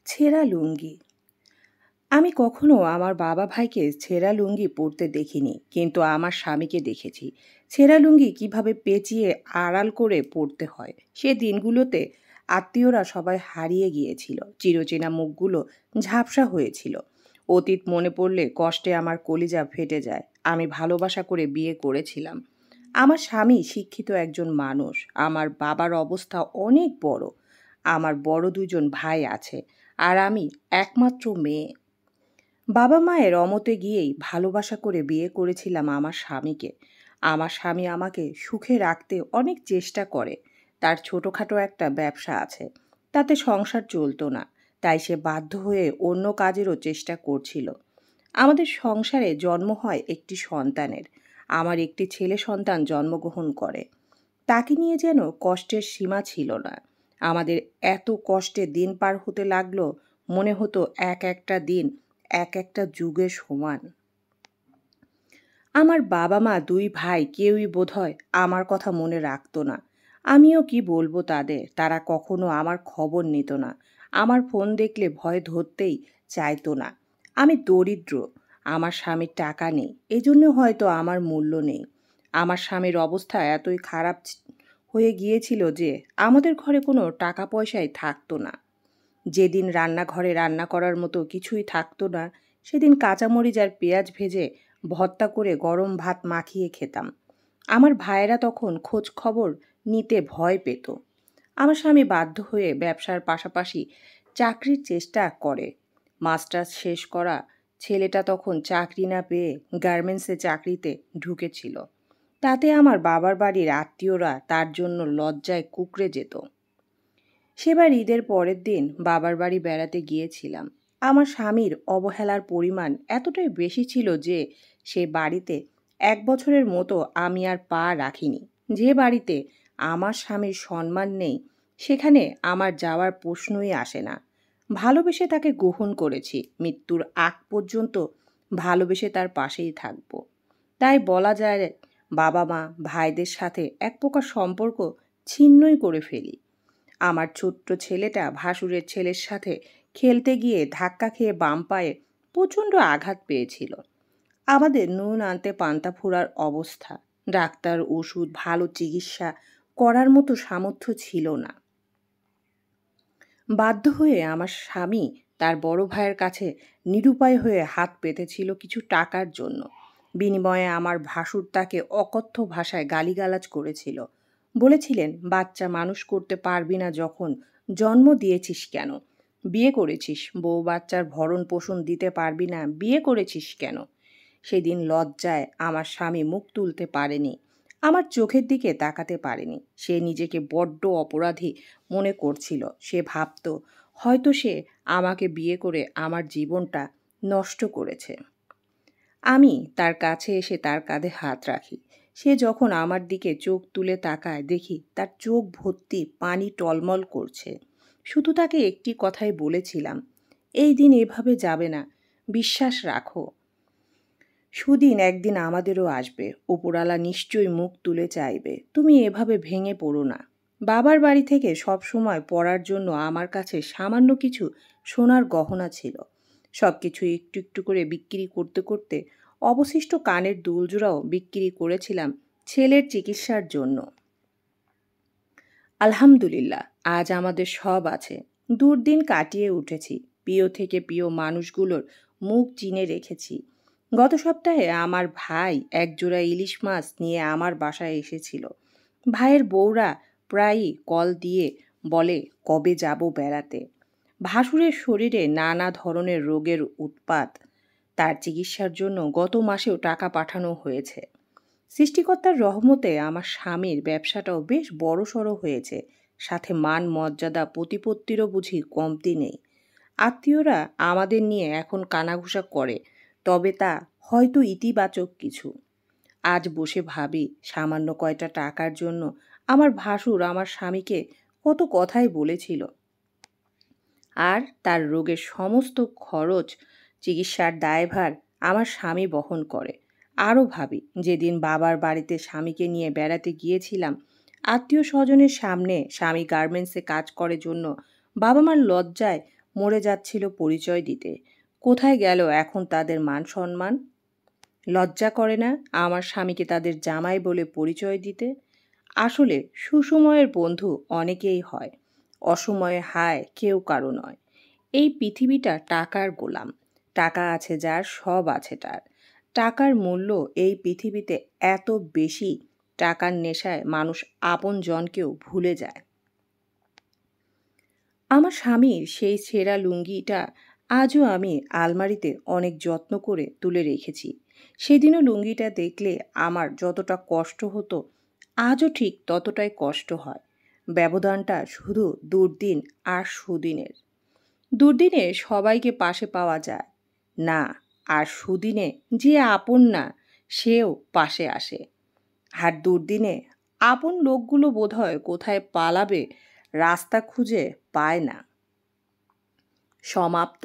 ছেঁড়া লুঙ্গি। আমি কখনো আমার বাবা ভাইকে ছেঁড়া লুঙ্গি পরতে দেখিনি, কিন্তু আমার স্বামীকে দেখেছি ছেঁড়া লুঙ্গি কিভাবে পেঁচিয়ে আড়াল করে পরতে হয়। সে দিনগুলোতে আত্মীয়রা সবাই হারিয়ে গিয়েছিল, চিরচেনা মুখগুলো ঝাপসা হয়েছিল। অতীত মনে পড়লে কষ্টে আমার কলিজা ফেটে যায়। আমি ভালোবাসা করে বিয়ে করেছিলাম। আমার স্বামী শিক্ষিত একজন মানুষ। আমার বাবার অবস্থা অনেক বড়। আমার বড় দুজন ভাই আছে, আর আমি একমাত্র মেয়ে। বাবা মায়ের অমতে গিয়েই ভালোবাসা করে বিয়ে করেছিলাম আমার স্বামীকে। আমার স্বামী আমাকে সুখে রাখতে অনেক চেষ্টা করে। তার ছোটোখাটো একটা ব্যবসা আছে, তাতে সংসার চলতো না, তাই সে বাধ্য হয়ে অন্য কাজেরও চেষ্টা করছিল। আমাদের সংসারে জন্ম হয় একটি সন্তানের। আমার একটি ছেলে সন্তান জন্মগ্রহণ করে। তাকে নিয়ে যেন কষ্টের সীমা ছিল না। আমাদের এত কষ্টে দিন পার হতে লাগলো, মনে হতো এক একটা দিন এক একটা যুগের সমান। আমার বাবা মা দুই ভাই কেউই বোধহয় আমার কথা মনে রাখতো না। আমিও কি বলবো তাদের, তারা কখনো আমার খবর নিত না। আমার ফোন দেখলে ভয় ধরতেই চাইতো না। আমি দরিদ্র, আমার স্বামীর টাকা নেই, এজন্য হয়তো আমার মূল্য নেই। আমার স্বামীর অবস্থা এতই খারাপ হয়ে গিয়েছিল যে আমাদের ঘরে কোনো টাকা পয়সাই থাকতো না। যেদিন রান্নাঘরে রান্না করার মতো কিছুই থাকতো না, সেদিন কাঁচামরিচ আর পেঁয়াজ ভেজে ভর্তা করে গরম ভাত মাখিয়ে খেতাম। আমার ভাইয়েরা তখন খোঁজ খবর নিতে ভয় পেত। আমার স্বামী বাধ্য হয়ে ব্যবসার পাশাপাশি চাকরির চেষ্টা করে। মাস্টার্স শেষ করা ছেলেটা তখন চাকরি না পেয়ে গার্মেন্টসে চাকরিতে ঢুকেছিল। তাতে আমার বাবার বাড়ির আত্মীয়রা তার জন্য লজ্জায় কুঁকড়ে যেত। সেবার ঈদের পরের দিন বাবার বাড়ি বেড়াতে গিয়েছিলাম। আমার স্বামীর অবহেলার পরিমাণ এতটাই বেশি ছিল যে সে বাড়িতে 1 বছরের মতো আমি আর পা রাখিনি। যে বাড়িতে আমার স্বামীর সম্মান নেই, সেখানে আমার যাওয়ার প্রশ্নই আসে না। ভালোবেসে তাকে গ্রহণ করেছি, মৃত্যুর আগ পর্যন্ত ভালোবেসে তার পাশেই থাকব। তাই বলা যায়, বাবা মা ভাইদের সাথে এক প্রকার সম্পর্ক ছিন্নই করে ফেলি। আমার ছোট্ট ছেলেটা ভাসুরের ছেলের সাথে খেলতে গিয়ে ধাক্কা খেয়ে বাম পায়ে প্রচণ্ড আঘাত পেয়েছিল। আমাদের নুন আনতে পান্তা ফোড়ার অবস্থা। ডাক্তার, ওষুধ, ভালো চিকিৎসা করার মতো সামর্থ্য ছিল না। বাধ্য হয়ে আমার স্বামী তার বড় ভাইয়ের কাছে নিরুপায় হয়ে হাত পেতেছিল কিছু টাকার জন্য। বিনিময়ে আমার ভাসুর তাকে অকথ্য ভাষায় গালিগালাজ করেছিল। বলেছিলেন, বাচ্চা মানুষ করতে পারবি না যখন জন্ম দিয়েছিস কেন? বিয়ে করেছিস, বউ বাচ্চার ভরণ পোষণ দিতে পারবি না, বিয়ে করেছিস কেন? সেদিন লজ্জায় আমার স্বামী মুখ তুলতে পারেনি, আমার চোখের দিকে তাকাতে পারেনি। সে নিজেকে বড্ড অপরাধী মনে করছিল। সে ভাবত হয়তো সে আমাকে বিয়ে করে আমার জীবনটা নষ্ট করেছে। আমি তার কাছে এসে তার কাঁধে হাত রাখি। সে যখন আমার দিকে চোখ তুলে তাকায়, দেখি তার চোখ ভর্তি পানি টলমল করছে। শুধু তাকে একটি কথাই বলেছিলাম, এই দিন এভাবে যাবে না, বিশ্বাস রাখো। সুদিন একদিন আমাদেরও আসবে, ওপরালা নিশ্চয়ই মুখ তুলে চাইবে। তুমি এভাবে ভেঙে পড়ো না। বাবার বাড়ি থেকে সব সময় পড়ার জন্য আমার কাছে সামান্য কিছু সোনার গহনা ছিল। সব কিছু একটু একটু করে বিক্রি করতে করতে অবশিষ্ট কানের দুলজোড়াও বিক্রি করেছিলাম ছেলের চিকিৎসার জন্য। আলহামদুলিল্লাহ, আজ আমাদের সব আছে। দুর্দিন কাটিয়ে উঠেছি। প্রিয় থেকে প্রিয় মানুষগুলোর মুখ চিনে রেখেছি। গত সপ্তাহে আমার ভাই একজোড়া ইলিশ মাছ নিয়ে আমার বাসায় এসেছিল। ভাইয়ের বউরা প্রায়ই কল দিয়ে বলে, কবে যাব বেড়াতে। ভাসুরের শরীরে নানা ধরনের রোগের উৎপাত। তার চিকিৎসার জন্য গত মাসেও টাকা পাঠানো হয়েছে। সৃষ্টিকর্তার রহমতে আমার স্বামীর ব্যবসাটাও বেশ বড়সড় হয়েছে। সাথে মান মর্যাদা প্রতিপত্তিরও বুঝি কমতি নেই। আত্মীয়রা আমাদের নিয়ে এখন কানাঘুষা করে, তবে তা হয়তো ইতিবাচক কিছু। আজ বসে ভাবি, সামান্য কয়টা টাকার জন্য আমার ভাসুর আমার স্বামীকে কত কথাই বলেছিল। আর তার রোগের সমস্ত খরচ, চিকিৎসার দায়ভার আমার স্বামী বহন করে। আরও ভাবি, যেদিন বাবার বাড়িতে স্বামীকে নিয়ে বেড়াতে গিয়েছিলাম, আত্মীয় স্বজনের সামনে স্বামী গার্মেন্টসে কাজ করে জন্য বাবা মার লজ্জায় মরে যাচ্ছিল পরিচয় দিতে। কোথায় গেল এখন তাদের মান সম্মান? লজ্জা করে না আমার স্বামীকে তাদের জামাই বলে পরিচয় দিতে? আসলে সুসময়ের বন্ধু অনেকেই হয়, অসময়ে হায় কেউ কারো নয়। এই পৃথিবীটা টাকার গোলাম। টাকা আছে যার, সব আছে তার। টাকার মূল্য এই পৃথিবীতে এত বেশি, টাকার নেশায় মানুষ আপন জনকেও ভুলে যায়। আমার স্বামীর সেই ছেঁড়া লুঙ্গিটা আজও আমি আলমারিতে অনেক যত্ন করে তুলে রেখেছি। সেদিনও লুঙ্গিটা দেখলে আমার যতটা কষ্ট হতো, আজও ঠিক ততটাই কষ্ট হয়। ব্যবধানটা শুধু দুর্দিন আর সুদিনের। দুর্দিনে সবাইকে পাশে পাওয়া যায় না, আর সুদিনে যে আপন না সেও পাশে আসে। আর দুর্দিনে আপন লোকগুলো বোধহয় কোথায় পালাবে রাস্তা খুঁজে পায় না। সমাপ্ত।